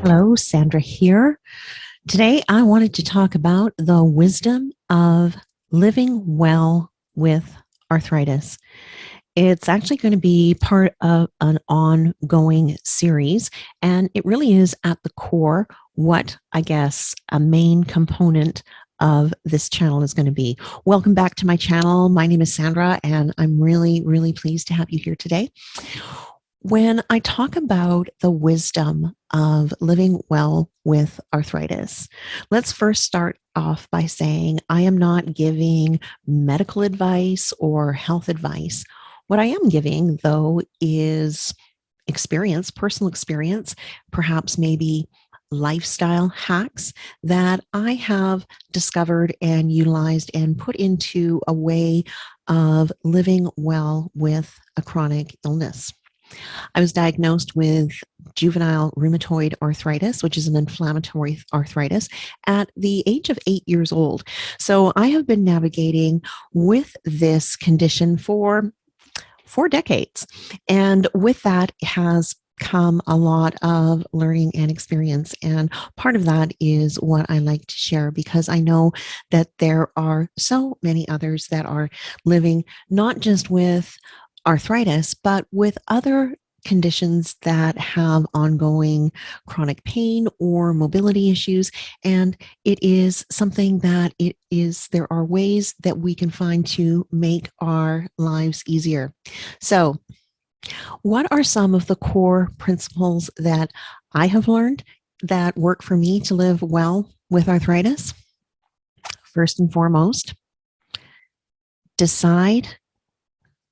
Hello, Sandra here. Today, I wanted to talk about the wisdom of living well with arthritis. It's actually going to be part of an ongoing series, and it really is at the core what I guess a main component of this channel is going to be. Welcome back to my channel. My name is Sandra, and I'm really, really pleased to have you here today. When I talk about the wisdom of living well with arthritis, let's first start off by saying I am not giving medical advice or health advice. What I am giving, though, is experience, personal experience, perhaps maybe lifestyle hacks that I have discovered and utilized and put into a way of living well with a chronic illness. I was diagnosed with juvenile rheumatoid arthritis, which is an inflammatory arthritis, at the age of 8 years old. So I have been navigating with this condition for 4 decades. And with that has come a lot of learning and experience. And part of that is what I like to share, because I know that there are so many others that are living not just with arthritis, but with other conditions that have ongoing chronic pain or mobility issues. And it is something that there are ways that we can find to make our lives easier. So, what are some of the core principles that I have learned that work for me to live well with arthritis? First and foremost, decide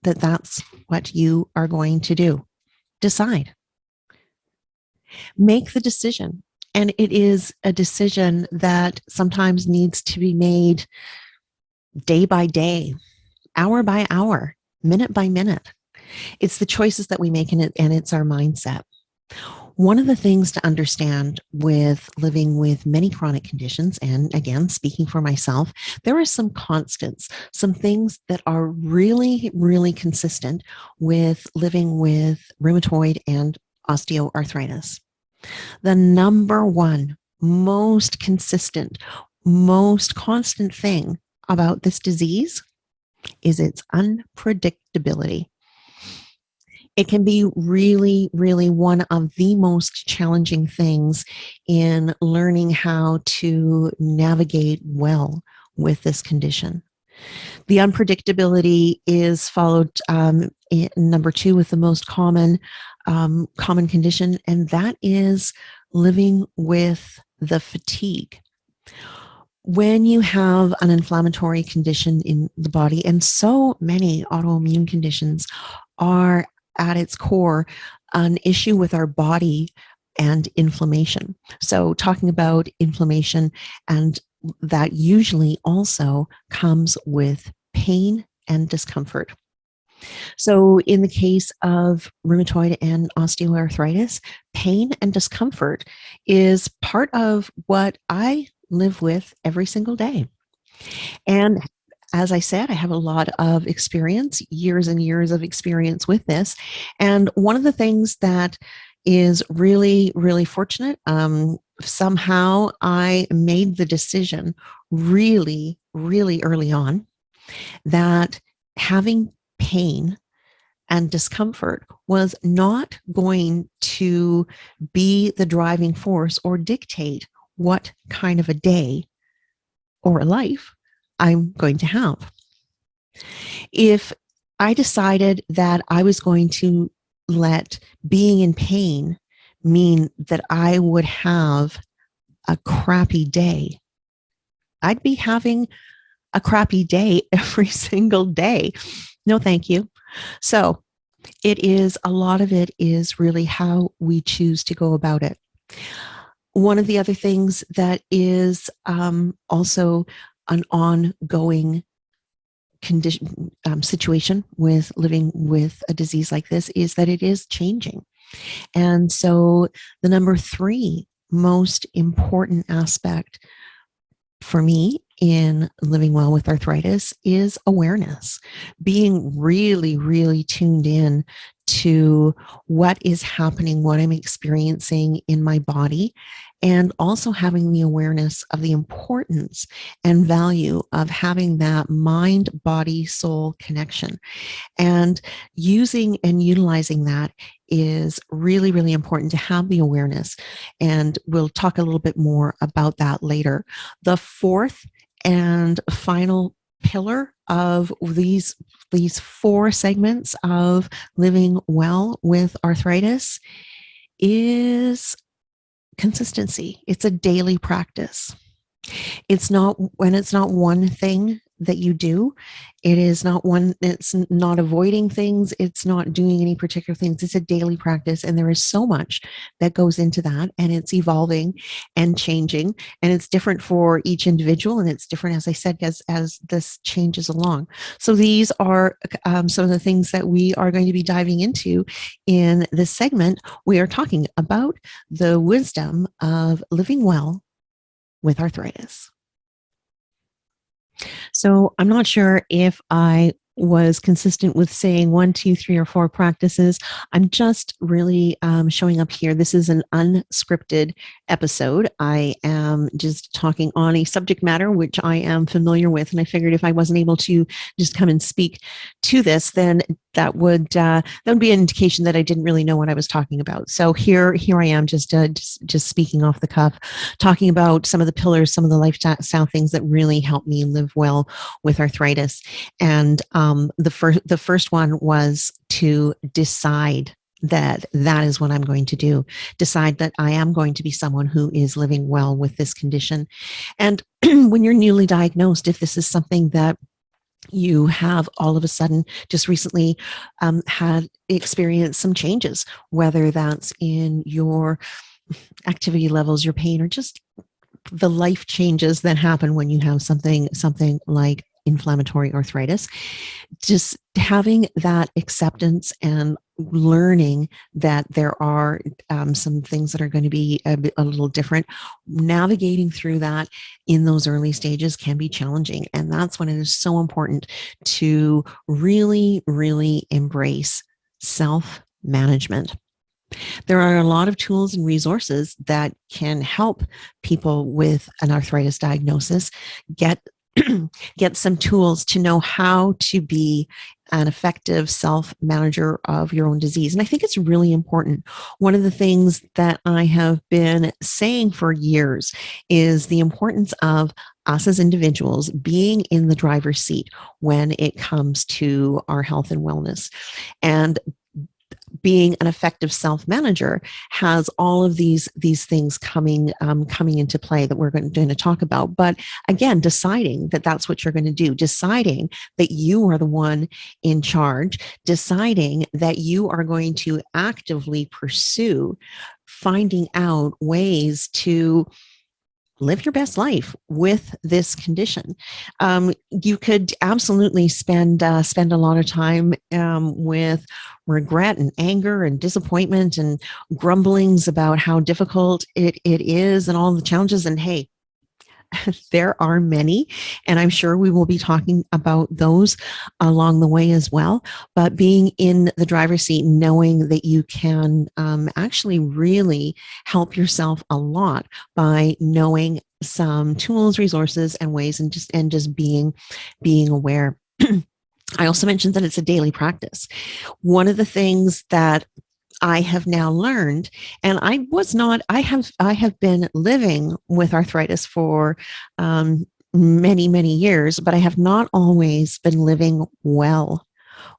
that that's what you are going to do. Decide. Make the decision. And it is a decision that sometimes needs to be made day by day, hour by hour, minute by minute. It's the choices that we make in it, and it's our mindset. One of the things to understand with living with many chronic conditions, and again, speaking for myself, there are some constants, some things that are really, really consistent with living with rheumatoid and osteoarthritis. The number one, most consistent, most constant thing about this disease is its unpredictability. It can be really, really one of the most challenging things in learning how to navigate well with this condition. The unpredictability is followed number two with the most common condition, and that is living with the fatigue. When you have an inflammatory condition in the body, and so many autoimmune conditions are at its core an issue with our body and inflammation. So talking about inflammation, and that usually also comes with pain and discomfort. So in the case of rheumatoid and osteoarthritis, pain and discomfort is part of what I live with every single day. And as I said, I have a lot of experience, years and years of experience with this. And one of the things that is really, really fortunate, somehow I made the decision really, really early on that having pain and discomfort was not going to be the driving force or dictate what kind of a day or a life I'm going to have. If I decided that I was going to let being in pain mean that I would have a crappy day, I'd be having a crappy day every single day. No, thank you. So a lot of it is really how we choose to go about it. One of the other things that is also an ongoing condition situation with living with a disease like this is that it is changing. And so the number three most important aspect for me in living well with arthritis is awareness, being really, really tuned in to what is happening, what I'm experiencing in my body, and also having the awareness of the importance and value of having that mind, body, soul connection. And using and utilizing that is really, really important to have the awareness. And we'll talk a little bit more about that later. The fourth and final pillar of these four segments of living well with arthritis is consistency. It's a daily practice. It's not one thing that you do. It's not avoiding things. It's not doing any particular things. It's a daily practice. And there is so much that goes into that, and it's evolving and changing, and it's different for each individual. And it's different, as I said, as this changes along. So these are some of the things that we are going to be diving into in this segment. We are talking about the wisdom of living well with arthritis. So I'm not sure if I was consistent with saying 1, 2, 3, or 4 practices. I'm just really showing up here. This is an unscripted episode. I am just talking on a subject matter which I am familiar with, and I figured if I wasn't able to just come and speak to this, then that would be an indication that I didn't really know what I was talking about. So here I am, just speaking off the cuff, talking about some of the pillars, some of the lifestyle things that really help me live well with arthritis. And the first one was to decide that is what I'm going to do. Decide that I am going to be someone who is living well with this condition. And when you're newly diagnosed, if this is something that you have all of a sudden just recently had experienced some changes, whether that's in your activity levels, your pain, or just the life changes that happen when you have something like inflammatory arthritis, just having that acceptance and learning that there are some things that are going to be a little different. Navigating through that in those early stages can be challenging. And that's when it is so important to really, really embrace self-management. There are a lot of tools and resources that can help people with an arthritis diagnosis get some tools to know how to be an effective self-manager of your own disease. And I think it's really important. One of the things that I have been saying for years is the importance of us as individuals being in the driver's seat when it comes to our health and wellness. And being an effective self-manager has all of these things coming into play that we're going to talk about. But again, deciding that that's what you're going to do, deciding that you are the one in charge, deciding that you are going to actively pursue finding out ways to live your best life with this condition. You could absolutely spend a lot of time with regret and anger and disappointment and grumblings about how difficult it is and all the challenges. And hey, there are many, and I'm sure we will be talking about those along the way as well. But being in the driver's seat, knowing that you can actually really help yourself a lot by knowing some tools, resources, and ways, and just being aware. I also mentioned that it's a daily practice. One of the things that I have now learned, and I have been living with arthritis for many, many years, but I have not always been living well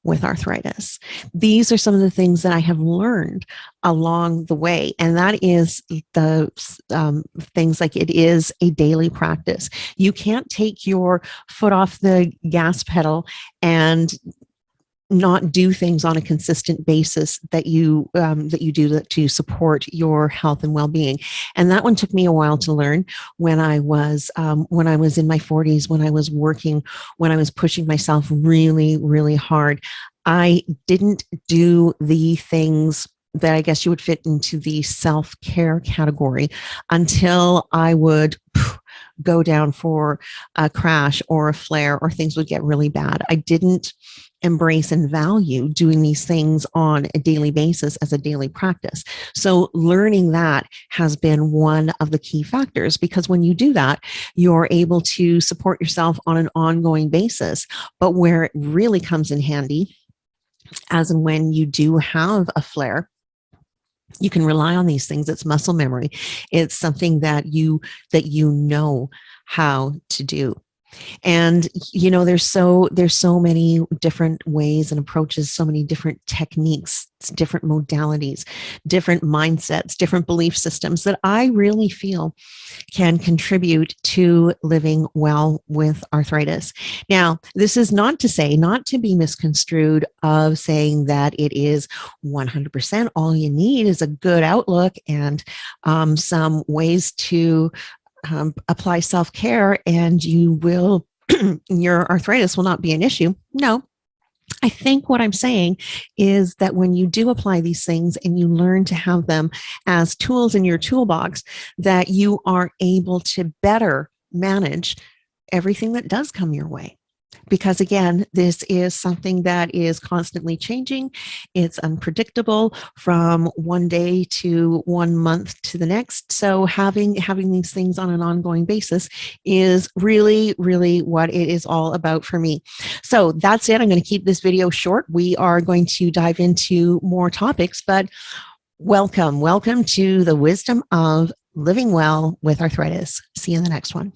with arthritis. These are some of the things that I have learned along the way. And that is the things like it is a daily practice. You can't take your foot off the gas pedal and not do things on a consistent basis that you do to support your health and well-being. And that one took me a while to learn when I was in my 40s, when I was working, when I was pushing myself really, really hard. I didn't do the things that I guess you would fit into the self-care category until I would go down for a crash or a flare, or things would get really bad. I didn't embrace and value doing these things on a daily basis as a daily practice. So learning that has been one of the key factors, because when you do that, you're able to support yourself on an ongoing basis. But where it really comes in handy, as and when you do have a flare, you can rely on these things. It's muscle memory. It's something that you know how to do. And there's so many different ways and approaches, so many different techniques, different modalities, different mindsets, different belief systems that I really feel can contribute to living well with arthritis. Now, this is not to be misconstrued of saying that it is 100%. All you need is a good outlook and some ways to apply self-care, and your arthritis will not be an issue. No, I think what I'm saying is that when you do apply these things and you learn to have them as tools in your toolbox, that you are able to better manage everything that does come your way. Because again, this is something that is constantly changing. It's unpredictable from one day to 1 month to the next. So having these things on an ongoing basis is really, really what it is all about for me. So that's it. I'm going to keep this video short. We are going to dive into more topics, but welcome to the wisdom of living well with arthritis. See you in the next one.